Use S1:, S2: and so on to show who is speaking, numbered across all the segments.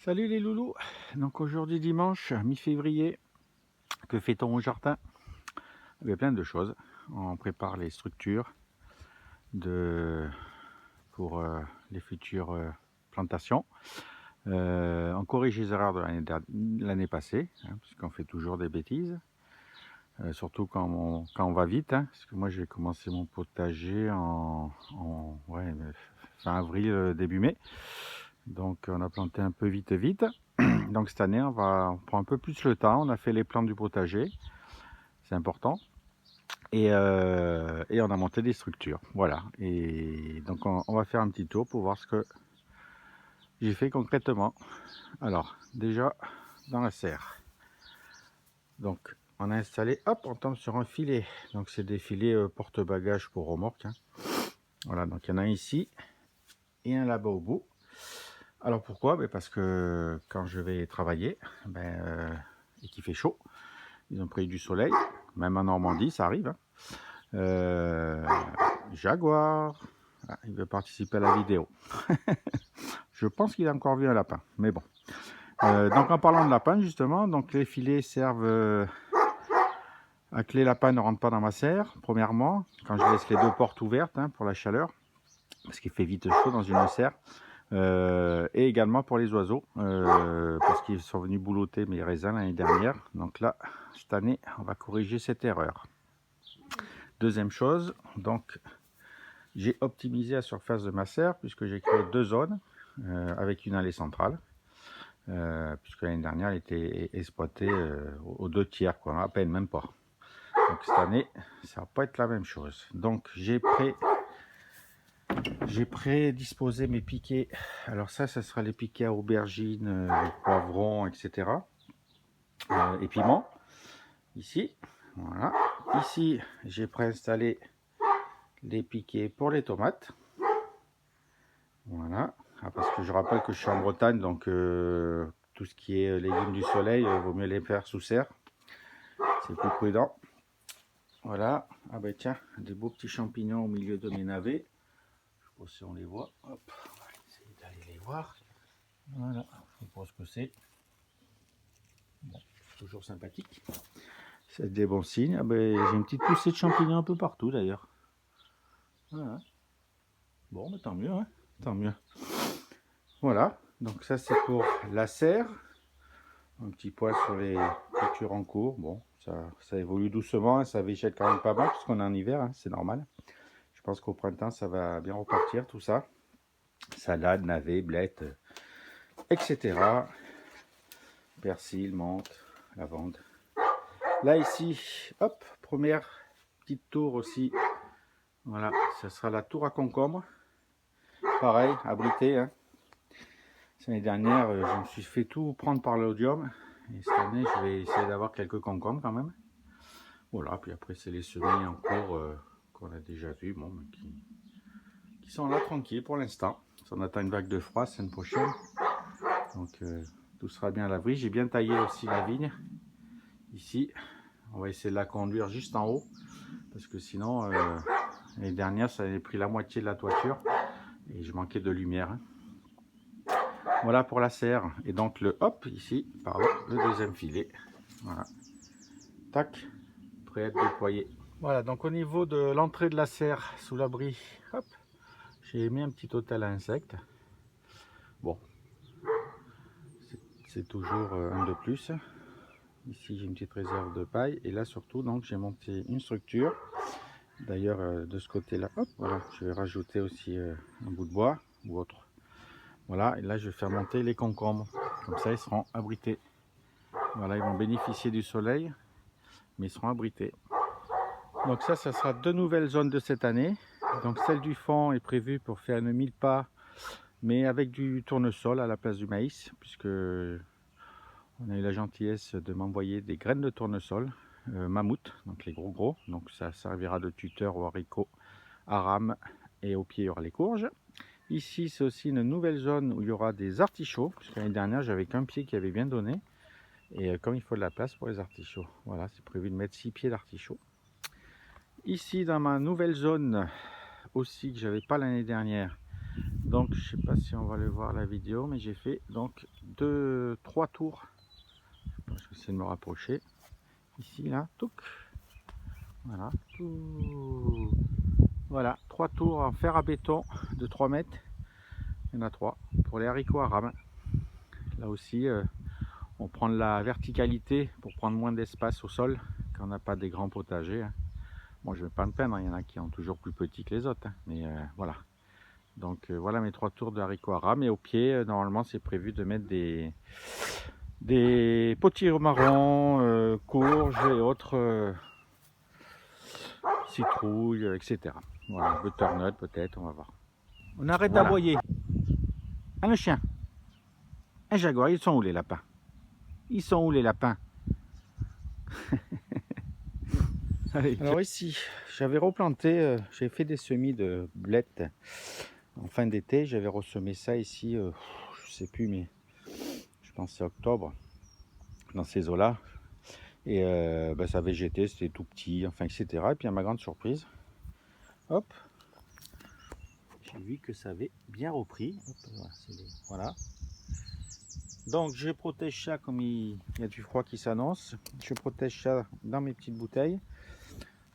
S1: Salut les loulous. Donc aujourd'hui dimanche, mi-février, que fait-on au jardin? Il y a plein de choses. On prépare les structures pour les futures plantations. On corrige les erreurs de l'année passée, puisqu'on fait toujours des bêtises. Surtout quand on va vite, parce que moi j'ai commencé mon potager fin avril, début mai. Donc on a planté un peu vite. Donc cette année on prend un peu plus le temps. On a fait les plans du potager, c'est important. Et on a monté des structures. Voilà. Et donc on va faire un petit tour pour voir ce que j'ai fait concrètement. Alors déjà dans la serre. Donc on a installé, hop, on tombe sur un filet. Donc c'est des filets porte-bagages pour remorque. Voilà, donc il y en a un ici et un là-bas au bout. Alors pourquoi? Parce que quand je vais travailler, et qu'il fait chaud, ils ont pris du soleil, même en Normandie, ça arrive. Jaguar, il veut participer à la vidéo. Je pense qu'il a encore vu un lapin, mais bon. Donc en parlant de lapin, justement, donc les filets servent à que les lapins ne rentrent pas dans ma serre, premièrement, quand je laisse les deux portes ouvertes pour la chaleur, parce qu'il fait vite chaud dans une serre. Et également pour les oiseaux, parce qu'ils sont venus boulotter mes raisins l'année dernière. Donc là, cette année, on va corriger cette erreur. Deuxième chose, donc j'ai optimisé la surface de ma serre puisque j'ai créé deux zones avec une allée centrale, puisque l'année dernière elle était exploitée aux deux tiers, quoi, à peine, même pas. Donc cette année, ça va pas être la même chose. Donc j'ai prédisposé mes piquets. Alors ça sera les piquets à aubergines, poivrons, etc. Et piments. Ici, voilà. Ici, j'ai préinstallé les piquets pour les tomates. Voilà. Parce que je rappelle que je suis en Bretagne, donc tout ce qui est légumes du soleil, vaut mieux les faire sous serre. C'est plus prudent. Voilà. Ah ben tiens, des beaux petits champignons au milieu de mes navets. Je sais pas si on les voit. Hop, on va essayer d'aller les voir. Voilà, je sais pas ce que c'est. Bon, toujours sympathique. C'est des bons signes. Ah ben, j'ai une petite poussée de champignons un peu partout d'ailleurs. Voilà. Bon, mais tant mieux, tant mieux. Voilà, donc ça c'est pour la serre. Un petit point sur les cultures en cours. Bon, ça évolue doucement, ça végète quand même pas mal puisqu'on est en hiver, c'est normal. Je pense qu'au printemps ça va bien repartir tout ça. Salade, navets, blettes, etc. Persil, menthe, lavande. Là ici, hop, première petite tour aussi. Voilà, ça sera la tour à concombre. Pareil, abrité. L'année dernière, je me suis fait tout prendre par l'odium. Et cette année, je vais essayer d'avoir quelques concombres quand même. Voilà, puis après, c'est les semis en cours qu'on a déjà vus, bon, qui sont là tranquilles pour l'instant. On attend une vague de froid la semaine prochaine. Donc, tout sera bien à l'abri. J'ai bien taillé aussi la vigne. Ici, on va essayer de la conduire juste en haut. Parce que sinon, l'année dernière, ça avait pris la moitié de la toiture. Et je manquais de lumière. Voilà pour la serre. Et donc, le hop, ici, pardon, le deuxième filet. Voilà. Tac, prêt à être déployé. Voilà, donc au niveau de l'entrée de la serre sous l'abri, hop, j'ai mis un petit hôtel à insectes. Bon, c'est toujours un de plus. Ici j'ai une petite réserve de paille et là surtout donc j'ai monté une structure. D'ailleurs de ce côté là, hop, voilà, je vais rajouter aussi un bout de bois ou autre. Voilà, et là je vais faire monter les concombres. Comme ça ils seront abrités. Voilà, ils vont bénéficier du soleil, mais ils seront abrités. Donc ça sera deux nouvelles zones de cette année. Donc celle du fond est prévue pour faire une 1000 pas, mais avec du tournesol à la place du maïs, puisque on a eu la gentillesse de m'envoyer des graines de tournesol, mammouth, donc les gros. Donc ça servira de tuteur aux haricots, à rame, et au pied il y aura les courges. Ici c'est aussi une nouvelle zone où il y aura des artichauts, puisque l'année dernière j'avais qu'un pied qui avait bien donné, et comme il faut de la place pour les artichauts, voilà, c'est prévu de mettre 6 pieds d'artichauts. Ici dans ma nouvelle zone aussi que j'avais pas l'année dernière, Donc je sais pas si on va le voir la vidéo, mais j'ai fait donc 3 tours. Je vais essayer de me rapprocher. Ici là, touc. Voilà, tout. Voilà, 3 tours en fer à béton de 3 mètres. Il y en a 3 pour les haricots à rame. Là aussi, on prend de la verticalité pour prendre moins d'espace au sol quand on n'a pas des grands potagers. Hein. Bon, je ne vais pas me peindre, il y en a qui ont toujours plus petit que les autres, hein, mais voilà. Donc voilà mes 3 tours de haricots à rame. Et au pied, normalement, c'est prévu de mettre des potimarrons, courges et autres citrouilles, etc. Voilà, butternut peut-être, on va voir. On arrête d'aboyer. Ah, le chien. Un jaguar, ils sont où les lapins? Ils sont où les lapins? Allez. Alors ici, j'avais replanté, j'ai fait des semis de blettes en fin d'été. J'avais ressemé ça ici, je sais plus, mais je pense que c'est octobre, dans ces eaux-là. Et ça végétait, c'était tout petit, enfin, etc. Et puis à ma grande surprise, hop, j'ai vu que ça avait bien repris. Hop, voilà. Donc je protège ça comme il y a du froid qui s'annonce. Je protège ça dans mes petites bouteilles.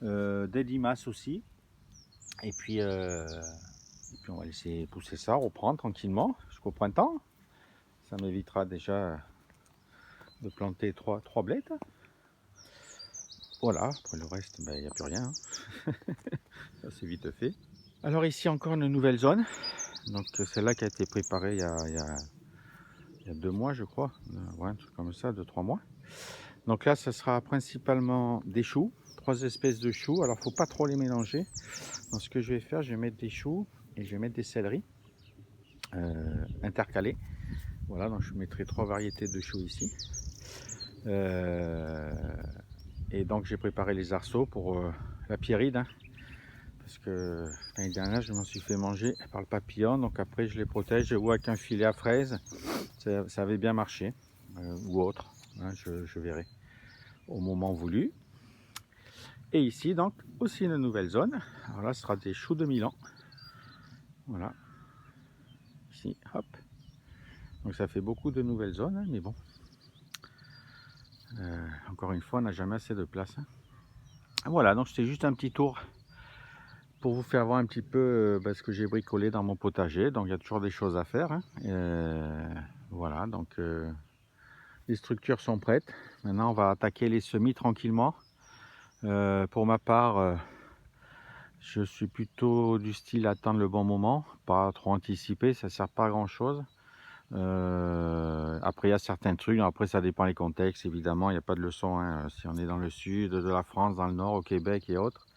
S1: Des limaces aussi. Et puis on va laisser pousser ça, reprendre tranquillement jusqu'au printemps. Ça m'évitera déjà de planter trois blettes. Voilà, après le reste, il n'y a plus rien. Hein. Ça c'est vite fait. Alors ici encore une nouvelle zone. Donc celle-là qui a été préparée il y a 2 mois je crois. Ouais, un truc comme ça, 2-3 mois. Donc là ça sera principalement des choux. 3 espèces de choux. Alors faut pas trop les mélanger. Donc ce que je vais faire, je vais mettre des choux et je vais mettre des céleris intercalés. Voilà, donc je mettrai 3 variétés de choux ici. Et donc j'ai préparé les arceaux pour la pierride. Hein, parce que l'année dernière je m'en suis fait manger par le papillon. Donc après je les protège. Je vois qu'un filet à fraises, ça avait bien marché. Ou autre, hein, je verrai au moment voulu. Et ici donc aussi une nouvelle zone. Alors là ce sera des choux de Milan. Voilà. Ici, hop. Donc ça fait beaucoup de nouvelles zones, hein, mais bon. Encore une fois, on n'a jamais assez de place. Hein. Voilà, donc c'était juste un petit tour pour vous faire voir un petit peu ce que j'ai bricolé dans mon potager. Donc il y a toujours des choses à faire. Hein. Voilà, donc les structures sont prêtes. Maintenant, on va attaquer les semis tranquillement. Pour ma part, je suis plutôt du style à attendre le bon moment, pas trop anticiper, ça ne sert pas à grand chose. Après il y a certains trucs, après ça dépend des contextes évidemment, il n'y a pas de leçon, hein. Si on est dans le sud de la France, dans le nord, au Québec et autres,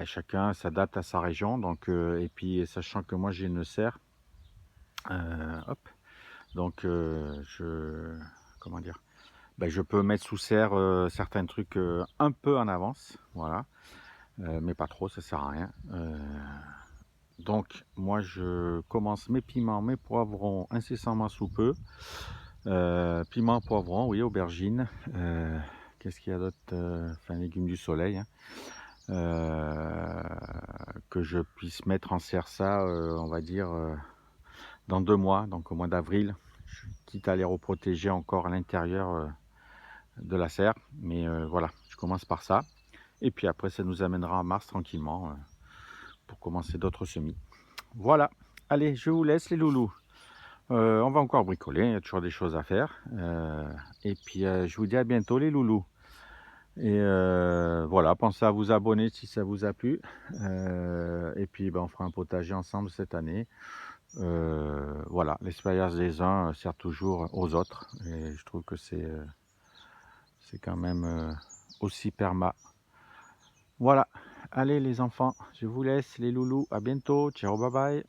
S1: chacun s'adapte à sa région, donc et puis sachant que moi j'ai une serre, hop, donc comment dire, je peux mettre sous serre certains trucs un peu en avance, voilà, mais pas trop, ça sert à rien. Donc moi je commence mes piments, mes poivrons incessamment sous peu. Piment, poivron, oui, aubergine. Qu'est-ce qu'il y a d'autre? Enfin, légumes du soleil. Hein. Que je puisse mettre en serre ça, on va dire, dans 2 mois, donc au mois d'avril. Quitte à les reprotéger encore à l'intérieur de la serre. Mais voilà, je commence par ça. Et puis après, ça nous amènera en mars tranquillement pour commencer d'autres semis. Voilà, allez, je vous laisse les loulous. On va encore bricoler, il y a toujours des choses à faire. Et puis je vous dis à bientôt les loulous. Et voilà, pensez à vous abonner si ça vous a plu. Et puis on fera un potager ensemble cette année. Voilà, l'expérience des uns sert toujours aux autres. Et je trouve que c'est quand même aussi perma. Voilà, allez les enfants, je vous laisse les loulous, à bientôt, ciao, bye bye.